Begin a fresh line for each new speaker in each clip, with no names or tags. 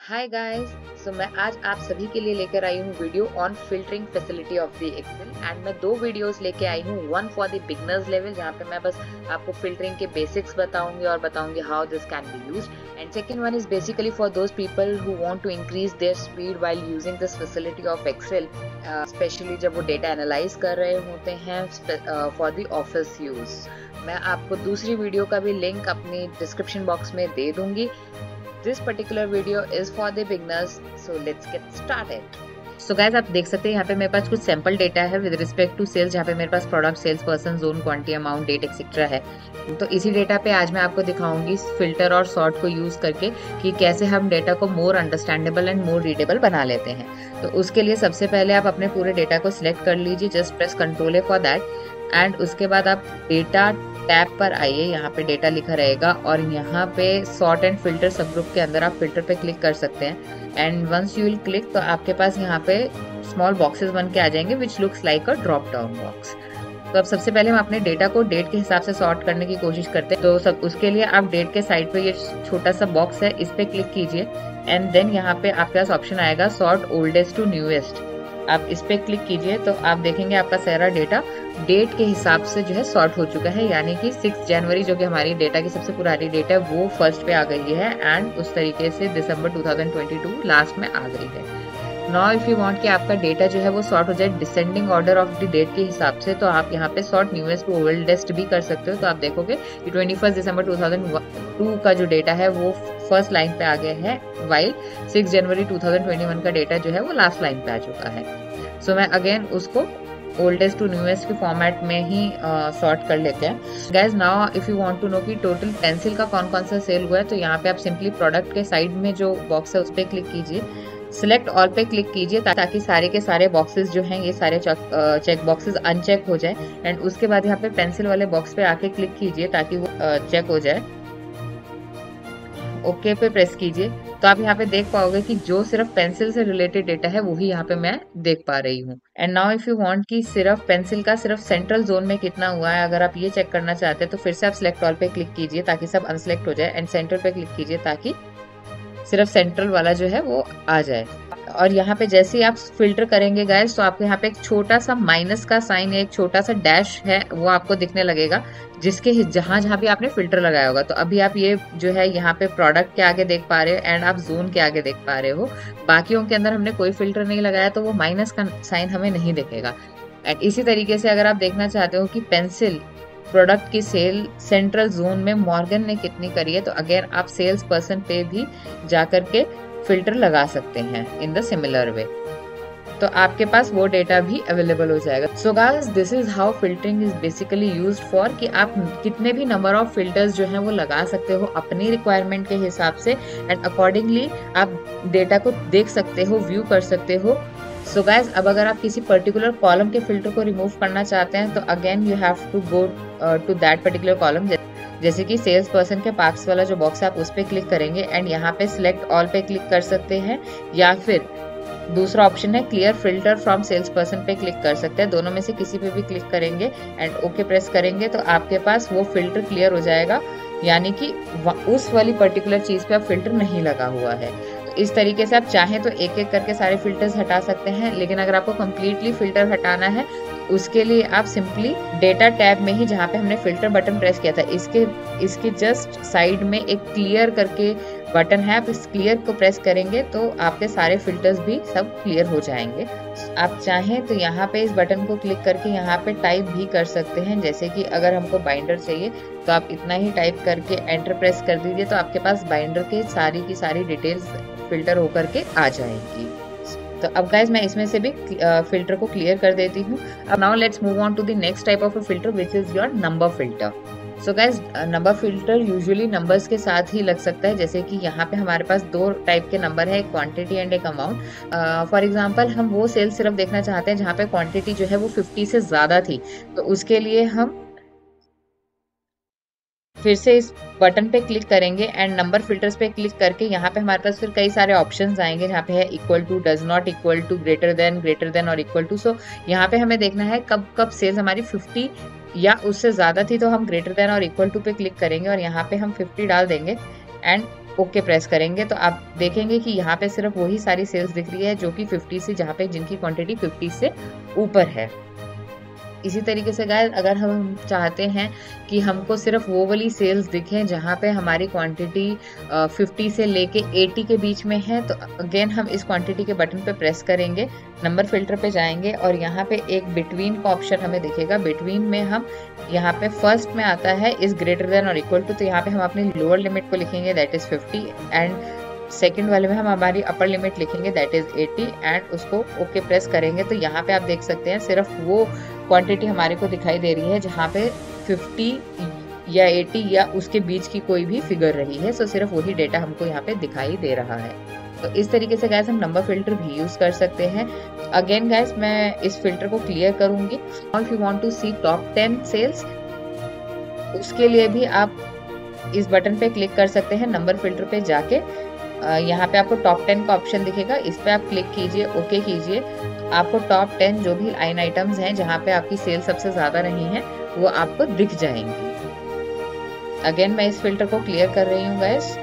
Hi guys. मैं आज आप सभी के लिए लेकर आई हूँ video on filtering facility of the Excel and मैं दो वीडियोस लेके आई हूँ। One for the beginners level जहाँ पे मैं बस आपको फिल्टरिंग के बेसिक्स बताऊंगी और बताऊंगी how this can be used, and second one is basically for those people who want to increase their speed while using this facility of Excel, specially जब वो डेटा एनालाइज कर रहे होते हैं फॉर द ऑफिस यूज। मैं आपको दूसरी video का भी लिंक अपनी डिस्क्रिप्शन बॉक्स में दे दूंगी। This particular video is for the beginners, so let's get started. So guys, आप देख सकते हैं यहाँ पे मेरे पास कुछ सैंपल डेटा है विद रिस्पेक्ट टू सेल्स, जहाँ पे मेरे पास product, sales person, zone, quantity, amount, date etcetera है। तो इसी डेटा पे आज मैं आपको दिखाऊंगी फिल्टर और सॉर्ट को यूज करके कि कैसे हम डेटा को more understandable and more readable बना लेते हैं। तो उसके लिए सबसे पहले आप अपने पूरे डेटा को सिलेक्ट कर लीजिए, just press control A for that, and उसके बाद आप डेटा टैब पर आइए। यहाँ पे डेटा लिखा रहेगा और यहाँ पे सॉर्ट एंड फिल्टर सब ग्रुप के अंदर आप फिल्टर पे क्लिक कर सकते हैं। And once you will click तो आपके पास यहाँ पे स्मॉल बॉक्सेस बन के आ जाएंगे which looks like a drop down box. तो अब सबसे पहले हम अपने डेटा को डेट के हिसाब से सॉर्ट करने की कोशिश करते हैं। तो सब उसके लिए आप डेट के साइड पे ये छोटा सा बॉक्स है, इस पे क्लिक कीजिए एंड देन यहाँ पे आपके पास ऑप्शन आएगा सॉर्ट ओल्डेस्ट टू न्यूएस्ट। आप इस पे क्लिक कीजिए तो आप देखेंगे आपका सारा डेटा डेट के हिसाब से जो है सॉर्ट हो चुका है, यानी कि 6 जनवरी जो कि हमारी डेटा की सबसे पुरानी डेट है वो फर्स्ट पे आ गई है एंड उस तरीके से दिसंबर 2022 लास्ट में आ गई है। नाउ इफ यू वांट कि आपका डेटा जो है वो सॉर्ट हो जाए descending order of the date के हिसाब से, तो आप यहाँ पे सॉर्ट न्यूएस्ट टू ओल्डेस्ट भी कर सकते हो। तो आप देखोगे कि 21 दिसंबर 2002 का जो डेटा है वो फर्स्ट लाइन पे आ गया है, वाइल 6 जनवरी 2021 का डेटा जो है वो लास्ट लाइन पे आ चुका है। सो मैं अगेन उसको ओल्डेस्ट टू न्यूएस्ट के फॉर्मेट में ही सॉर्ट कर लेते हैं। Guys now if you want to know कि टोटल पेंसिल का कौन कौन सा सेल हुआ है, तो यहाँ पे आप सिंपली प्रोडक्ट के साइड में जो बॉक्स है उस पर क्लिक कीजिए, सिलेक्ट ऑल पे क्लिक कीजिए ताकि सारे के सारे बॉक्सेस जो हैं ये सारे चेक बॉक्सेस अनचेक हो जाए। एंड उसके बाद यहाँ पे पेंसिल वाले बॉक्स पे आके क्लिक कीजिए ताकि वो चेक हो जाए। ओके पे प्रेस कीजिए तो आप यहाँ पे देख पाओगे कि जो सिर्फ पेंसिल से रिलेटेड डेटा है वही यहाँ पे मैं देख पा रही हूँ। And now if you want कि सिर्फ पेंसिल का सिर्फ सेंट्रल जोन में कितना हुआ है, अगर आप ये चेक करना चाहते हैं तो फिर से आप सिलेक्ट ऑल पे क्लिक कीजिए ताकि सब अनसिलेक्ट हो जाए एंड सेंटर पे क्लिक कीजिए ताकि सिर्फ सेंट्रल वाला जो है वो आ जाए। और यहाँ पे जैसे ही आप फिल्टर करेंगे गाइस तो आपको यहाँ पे एक छोटा सा माइनस का साइन या एक छोटा सा डैश है वो आपको दिखने लगेगा जिसके जहां जहां भी आपने फिल्टर लगाया होगा। तो अभी आप ये जो है यहाँ पे प्रोडक्ट के आगे देख पा रहे हो एंड आप जोन के आगे देख पा रहे हो। बाकियों के अंदर हमने कोई फिल्टर नहीं लगाया तो वो माइनस का साइन हमें नहीं दिखेगा। एंड इसी तरीके से अगर आप देखना चाहते हो कि पेंसिल प्रोडक्ट की सेल सेंट्रल जोन में मॉर्गन ने कितनी करी है, तो अगेन आप सेल्स पर्सन पे भी जाकर के फिल्टर लगा सकते हैं इन द सिमिलर वे, तो आपके पास वो डेटा भी अवेलेबल हो जाएगा। So guys this is how filtering is basically used for, कि आप कितने भी नंबर ऑफ फिल्टर्स जो हैं वो लगा सकते हो अपनी रिक्वायरमेंट के हिसाब से एंड अकॉर्डिंगली आप डेटा को देख सकते हो, व्यू कर सकते हो। सो गाइस अब अगर आप किसी पर्टिकुलर कॉलम के फिल्टर को रिमूव करना चाहते हैं तो again you have to go to that particular column, जैसे कि सेल्स पर्सन के पार्क्स वाला जो बॉक्स है आप उस पे क्लिक करेंगे एंड यहाँ पे सिलेक्ट ऑल पे क्लिक कर सकते हैं, या फिर दूसरा ऑप्शन है clear filter from sales person पे क्लिक कर सकते हैं। दोनों में से किसी पे भी क्लिक करेंगे एंड ओके प्रेस करेंगे तो आपके पास वो फिल्टर क्लियर हो जाएगा, यानी कि उस वाली पर्टिकुलर चीज पे अब फिल्टर नहीं लगा हुआ है। तो इस तरीके से आप चाहें तो एक एक करके सारे फिल्टर्स हटा सकते हैं, लेकिन अगर आपको कंप्लीटली फिल्टर हटाना है उसके लिए आप सिंपली डेटा टैब में ही जहाँ पे हमने फिल्टर बटन प्रेस किया था इसके जस्ट साइड में एक क्लियर करके बटन है, आप इस क्लियर को प्रेस करेंगे तो आपके सारे फिल्टर्स भी सब क्लियर हो जाएंगे। आप चाहें तो यहाँ पे इस बटन को क्लिक करके यहाँ पे टाइप भी कर सकते हैं, जैसे कि अगर हमको बाइंडर चाहिए तो आप इतना ही टाइप करके एंटर प्रेस कर दीजिए तो आपके पास बाइंडर के सारी की सारी डिटेल्स फिल्टर होकर के आ जाएंगी। तो अब गाइज मैं इसमें से भी फिल्टर को क्लियर कर देती हूँ। अब now let's move on to the next type of a filter which is your number filter. So guys number filter usually numbers के साथ ही लग सकता है, जैसे कि यहाँ पे हमारे पास दो टाइप के नंबर है, एक क्वांटिटी एंड एक अमाउंट। फॉर एग्जांपल हम वो सेल सिर्फ देखना चाहते हैं जहाँ पे क्वांटिटी जो है वो 50 से ज्यादा थी, तो उसके लिए हम फिर से इस बटन पे क्लिक करेंगे एंड नंबर फिल्टर्स पे क्लिक करके यहाँ पे हमारे पास फिर कई सारे ऑप्शंस आएंगे जहाँ पे है equal to, does not equal to, greater than और इक्वल टू। सो यहाँ पे हमें देखना है कब कब सेल्स हमारी 50 या उससे ज्यादा थी तो हम ग्रेटर देन और इक्वल टू पे क्लिक करेंगे और यहाँ पे हम 50 डाल देंगे एंड ओके प्रेस करेंगे तो आप देखेंगे कि यहाँ पे सिर्फ वही सारी सेल्स दिख रही है जो कि 50 से, जहाँ पे जिनकी क्वांटिटी 50 से ऊपर है। इसी तरीके से गाइस अगर हम चाहते हैं कि हमको सिर्फ वो वाली सेल्स दिखें जहाँ पे हमारी क्वांटिटी 50 से लेके 80 के बीच में है, तो अगेन हम इस क्वांटिटी के बटन पे प्रेस करेंगे, नंबर फिल्टर पे जाएंगे और यहाँ पे एक बिटवीन का ऑप्शन हमें दिखेगा। बिटवीन में हम यहाँ पे फर्स्ट में आता है इज ग्रेटर देन और इक्वल टू, तो यहाँ पे हम अपनी लोअर लिमिट को लिखेंगे दैट इज 50 एंड सेकेंड वाले में हम हमारी अपर लिमिट लिखेंगे दैट इज 80 एंड उसको ओके प्रेस करेंगे। तो यहाँ पे आप देख सकते हैं सिर्फ वो क्वांटिटी हमारे को दिखाई दे रही है जहाँ पे 50 या 80 या उसके बीच की कोई भी फिगर रही है, सो सिर्फ वही डेटा हमको यहाँ पे दिखाई दे रहा है। तो इस तरीके से गैस हम नंबर फिल्टर भी यूज कर सकते हैं। अगेन गैस मैं इस फिल्टर को क्लियर करूंगी। If you want to see top 10 sales, उसके लिए भी आप इस बटन पे क्लिक कर सकते हैं, नंबर फिल्टर पे जाके यहाँ पे आपको टॉप 10 का ऑप्शन दिखेगा, इस पे आप क्लिक कीजिए, ओके कीजिए। आपको टॉप 10 जो भी लाइन आइटम्स हैं जहाँ पे आपकी सेल सबसे ज्यादा रही है वो आपको दिख जाएंगी। अगेन मैं इस फिल्टर को क्लियर कर रही हूँ गाइस।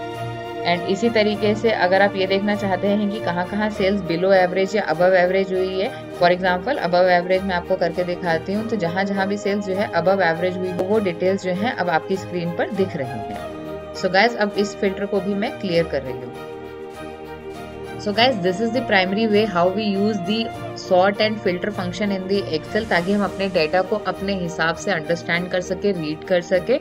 एंड इसी तरीके से अगर आप ये देखना चाहते हैं कि कहाँ कहाँ सेल्स बिलो एवरेज या अबव एवरेज हुई है, फॉर एग्जांपल अबव एवरेज मैं आपको करके दिखाती हूँ, तो जहाँ जहाँ भी सेल्स जो है अबव एवरेज हुई वो डिटेल्स जो है अब आपकी स्क्रीन पर दिख रही है। सो गाइस अब इस फिल्टर को भी मैं क्लियर कर रही हूँ। So guys, this is the primary way how we use the sort and filter function in the Excel, ताकि हम अपने डेटा को अपने हिसाब से अंडरस्टैंड कर सके, रीड कर सके।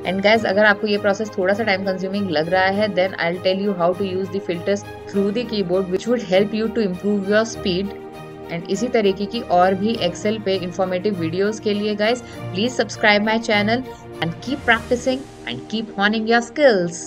एंड गाइज अगर आपको ये प्रोसेस थोड़ा सा टाइम कंज्यूमिंग लग रहा है, then I will tell you how to use the filters through the keyboard which would help you to improve your speed. And इसी तरीके की और भी एक्सेल पे इंफॉर्मेटिव वीडियोस के लिए guys please subscribe my channel and keep practicing and keep honing your skills.